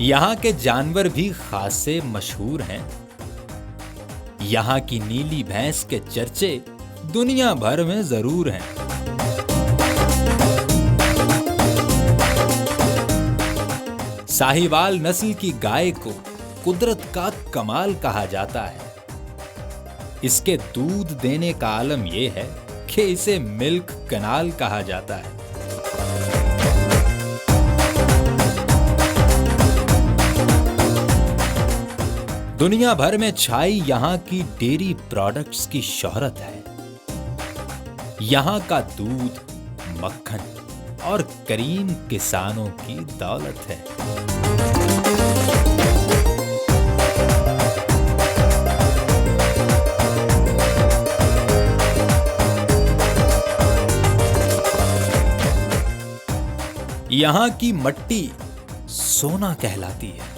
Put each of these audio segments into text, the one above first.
यहाँ के जानवर भी खासे मशहूर हैं। यहाँ की नीली भैंस के चर्चे दुनिया भर में जरूर हैं। साहिवाल नस्ल की गाय को कुदरत का कमाल कहा जाता है। इसके दूध देने का आलम यह है कि इसे मिल्क कनाल कहा जाता है। दुनिया भर में छाई यहाँ की डेयरी प्रोडक्ट्स की शोहरत है। यहाँ का दूध, मक्खन और करीम किसानों की दौलत है। यहाँ की मट्टी सोना कहलाती है।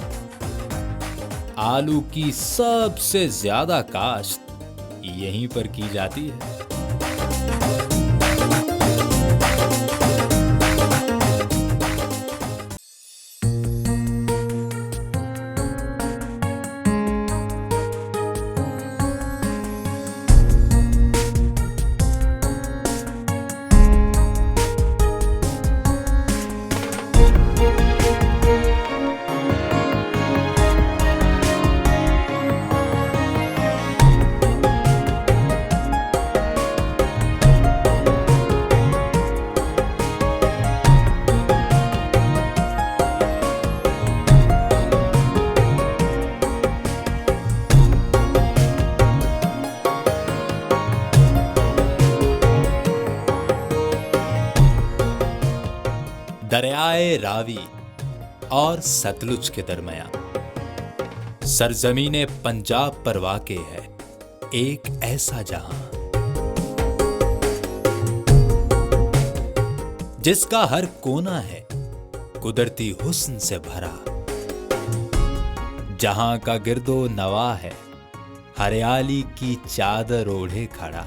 आलू की सबसे ज्यादा काश्त यहीं पर की जाती है। दरियाए रावी और सतलुज के दरमियान सरजमीने पंजाब पर वाक़े है एक ऐसा जहां जिसका हर कोना है कुदरती हुस्न से भरा, जहां का गिरदो नवा है हरियाली की चादर ओढ़े खड़ा।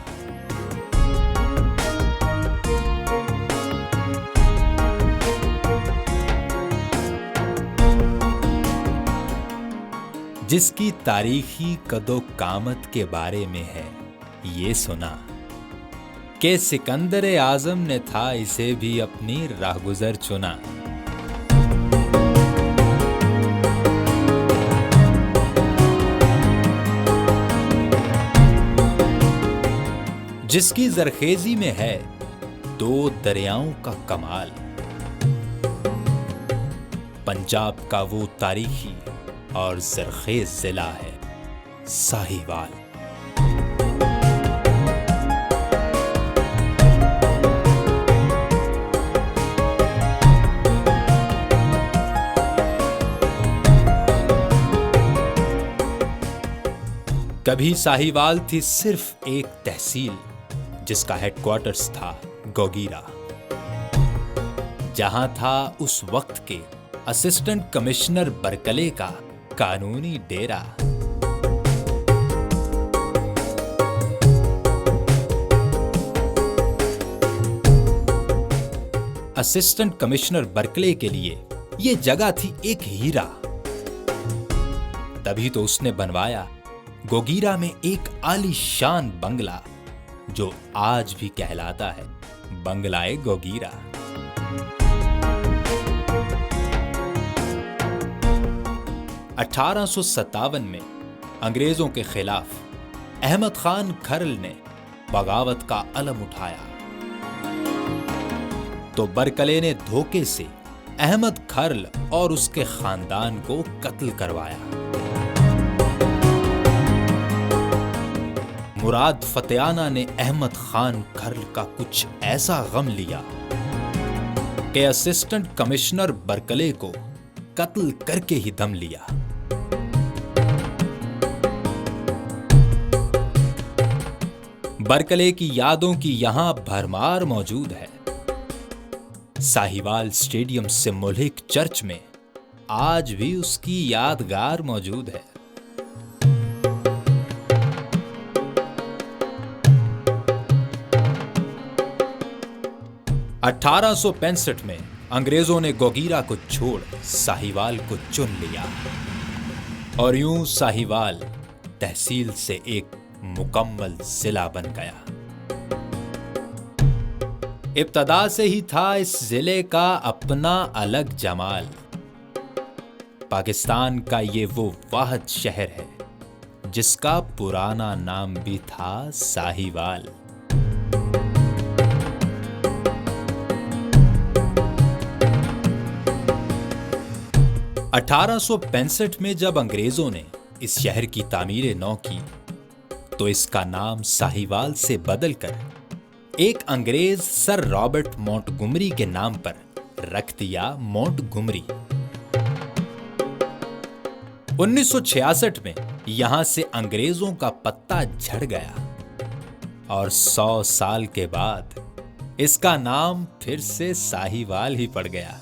जिसकी तारीखी कदो कामत के बारे में है ये सुना कि सिकंदर आजम ने था इसे भी अपनी राहगुजर चुना। जिसकी जरखेजी में है दो दरियाओं का कमाल, पंजाब का वो तारीखी और जरखेज जिला है साहिवाल। कभी साहिवाल थी सिर्फ एक तहसील जिसका हेडक्वार्टर्स था गोगीरा, जहां था उस वक्त के असिस्टेंट कमिश्नर बरकले का कानूनी डेरा। असिस्टेंट कमिश्नर बरकले के लिए यह जगह थी एक हीरा। तभी तो उसने बनवाया गोगीरा में एक आलीशान बंगला जो आज भी कहलाता है बंगलाए गोगीरा। 1857 में अंग्रेजों के खिलाफ अहमद खान खरल ने बगावत का अलम उठाया तो बरकले ने धोखे से अहमद खरल और उसके खानदान को कत्ल करवाया। मुराद फतेयाना ने अहमद खान खरल का कुछ ऐसा गम लिया कि असिस्टेंट कमिश्नर बरकले को कत्ल करके ही दम लिया। बरकले की यादों की यहां भरमार मौजूद है। साहिवाल स्टेडियम से मुल्हिक चर्च में आज भी उसकी यादगार मौजूद है। अठारह 1865 में अंग्रेजों ने गोगीरा को छोड़ साहिवाल को चुन लिया और यूं साहिवाल तहसील से एक मुकम्मल जिला बन गया। इब्तदा से ही था इस जिले का अपना अलग जमाल। पाकिस्तान का ये वो वाहिद शहर है जिसका पुराना नाम भी था साहिवाल। (1865) में जब अंग्रेजों ने इस शहर की तामीर नौ की तो इसका नाम साहिवाल से बदलकर एक अंग्रेज सर रॉबर्ट मोंटगोमरी के नाम पर रख दिया मोंटगोमरी। 1966 में यहां से अंग्रेजों का पत्ता झड़ गया और 100 साल के बाद इसका नाम फिर से साहिवाल ही पड़ गया।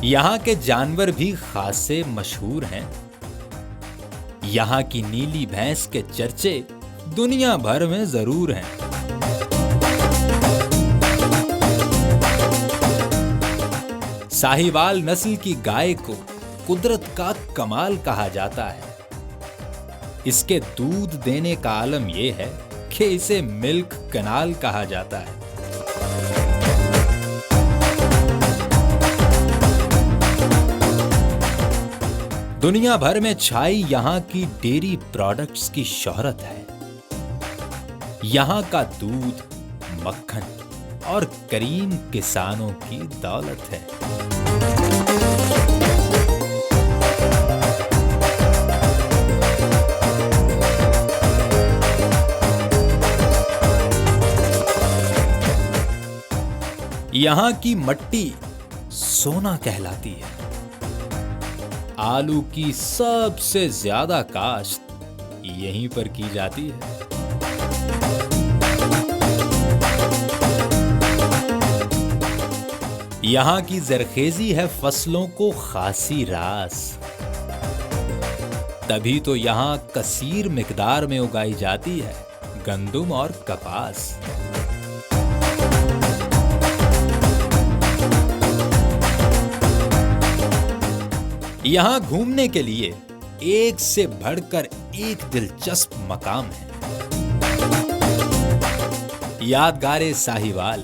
यहाँ के जानवर भी खासे मशहूर हैं। यहाँ की नीली भैंस के चर्चे दुनिया भर में जरूर हैं। साहिवाल नस्ल की गाय को कुदरत का कमाल कहा जाता है। इसके दूध देने का आलम यह है कि इसे मिल्क कनाल कहा जाता है। दुनिया भर में छाई यहाँ की डेयरी प्रोडक्ट्स की शोहरत है। यहाँ का दूध, मक्खन और करीम किसानों की दौलत है। यहाँ की मट्टी सोना कहलाती है। आलू की सबसे ज्यादा काश्त यहीं पर की जाती है। यहाँ की जरखेजी है फसलों को खासी रास। तभी तो यहाँ कसीर मिकदार में उगाई जाती है गंदुम और कपास। यहाँ घूमने के लिए एक से बढ़कर एक दिलचस्प मकाम है। यादगारे साहिवाल,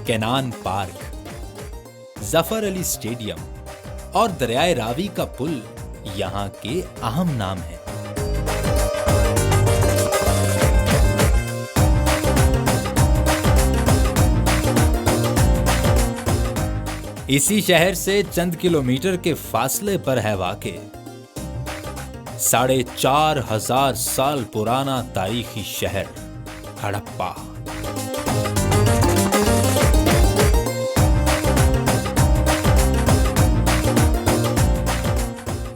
केनान पार्क, जफर अली स्टेडियम और दरियाए रावी का पुल यहाँ के अहम नाम हैं। इसी शहर से चंद किलोमीटर के फासले पर है वाक़े 4,500 साल पुराना तारीखी शहर हड़प्पा।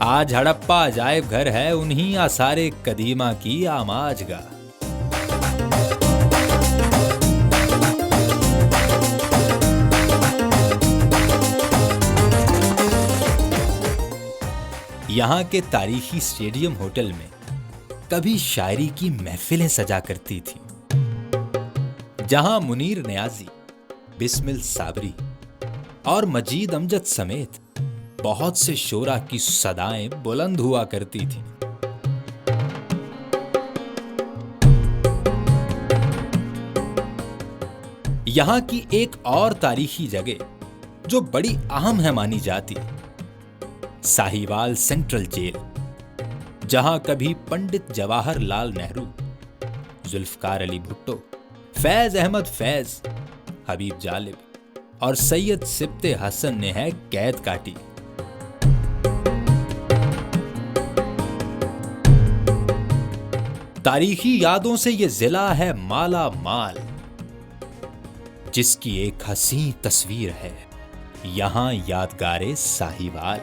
आज हड़प्पा अजायब घर है उन्हीं आसारे कदीमा की आमाजगा। यहाँ के तारीखी स्टेडियम होटल में कभी शायरी की महफिलें सजा करती थी, जहां मुनीर नियाजी, बिस्मिल साबरी और मजीद अमजद समेत बहुत से शोरा की सदाएं बुलंद हुआ करती थी। यहाँ की एक और तारीखी जगह जो बड़ी अहम है मानी जाती, साहिवाल सेंट्रल जेल, जहां कभी पंडित जवाहरलाल नेहरू, जुल्फकार अली भुट्टो, फैज अहमद फैज, हबीब जालिब और सैयद सिब्ते हसन ने है कैद काटी। तारीखी यादों से यह जिला है माला माल, जिसकी एक हसीन तस्वीर है यहां यादगारे साहिवाल।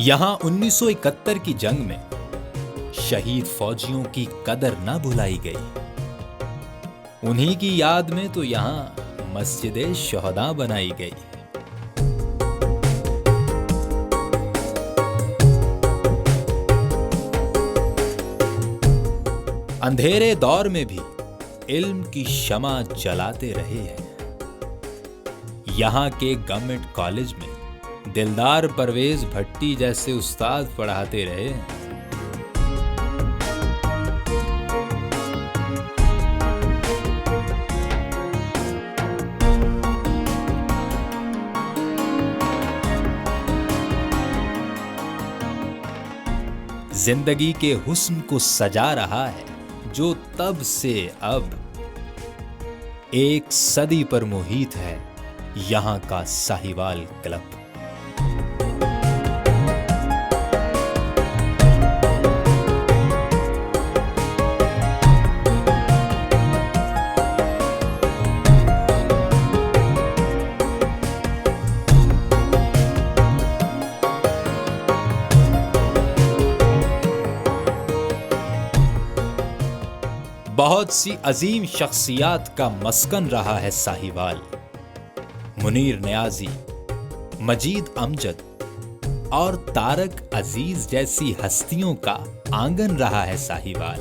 यहां 1971 की जंग में शहीद फौजियों की कदर न भुलाई गई। उन्हीं की याद में तो यहां मस्जिद शोहदा बनाई गई। अंधेरे दौर में भी इल्म की शमा जलाते रहे हैं। यहाँ के गवर्नमेंट कॉलेज में दिलदार परवेज भट्टी जैसे उस्ताद पढ़ाते रहे हैं। जिंदगी के हुस्न को सजा रहा है जो तब से अब एक सदी पर मोहित है यहां का साहिवाल क्लब। बहुत सी अजीम शख्सियात का मस्कन रहा है साहिवाल। मुनीर नियाजी, मजीद अमजद और तारक अजीज जैसी हस्तियों का आंगन रहा है साहिवाल।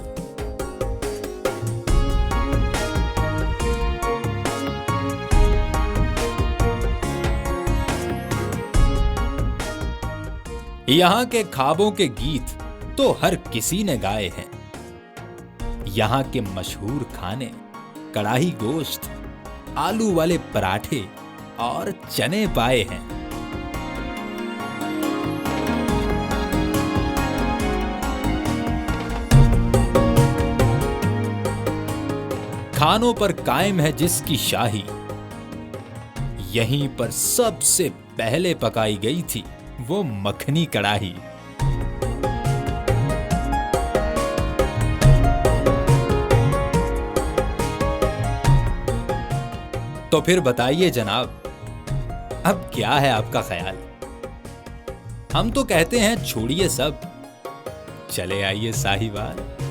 यहां के ख्वाबों के गीत तो हर किसी ने गाए हैं। यहाँ के मशहूर खाने कढ़ाई गोश्त, आलू वाले पराठे और चने पाए हैं। खानों पर कायम है जिसकी शाही, यहीं पर सबसे पहले पकाई गई थी वो मखनी कढ़ाई। तो फिर बताइए जनाब, अब क्या है आपका ख्याल? हम तो कहते हैं छोड़िए सब, चले आइए साहिवाल।